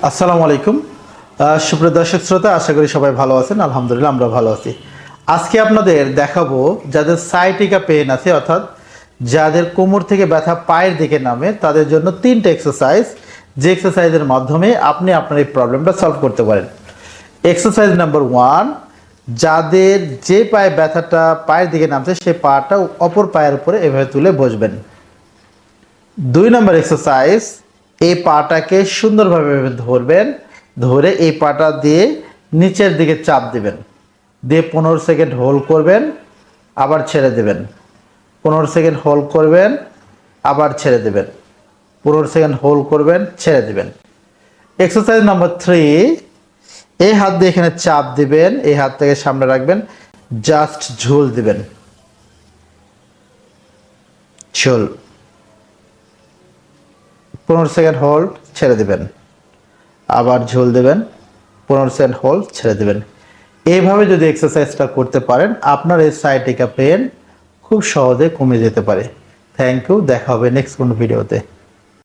আসসালামু আলাইকুম সুপ্রিয় দর্শক শ্রোতা, আশা করি সবাই ভালো আছেন। আলহামদুলিল্লাহ আমরা ভালো আছি। আজকে আপনাদের দেখাবো যাদের সায়াটিকা পেইন আছে, অর্থাৎ যাদের কোমর থেকে ব্যথা পায়ের দিকে নামে, তাদের জন্য 3টা এক্সারসাইজ, যে এক্সারসাইজের মাধ্যমে আপনি আপনার এই প্রবলেমটা সলভ করতে পারেন। এক্সারসাইজ নাম্বার 1, যাদের যে পায়ে ব্যথাটা পায়ের দিকে নামছে সেই পাটা অপর পায়ের উপরে এভাবে তুলে বসবেন। 2 নম্বর এক্সারসাইজ, এই পাটাকে সুন্দরভাবে ধরবেন, ধরে এই পাটা দিয়ে নিচের দিকে চাপ দিবেন, দিয়ে 15 সেকেন্ড হোল্ড করবেন, আবার ছেড়ে দেবেন। 15 সেকেন্ড হোল্ড করবেন, আবার ছেড়ে দেবেন। 15 সেকেন্ড হোল্ড করবেন, ছেড়ে দেবেন। এক্সারসাইজ নাম্বার 3, এই হাত দিয়ে এখানে চাপ দিবেন, এই হাত থেকে সামনে রাখবেন, জাস্ট ঝুল দিবেন, ঝুল। 15 সেকেন্ড হোল্ড, ছেড়ে দেবেন, আবার ঝুল দেবেন, 15 সেকেন্ড হোল্ড, ছেড়ে দেবেন। এইভাবে যদি এক্সারসাইজটা করতে পারেন, আপনার এই সায়াটিকা পেইন খুব সহজে কমে যেতে পারে। থ্যাংক ইউ, দেখা হবে নেক্সট কোনো ভিডিওতে।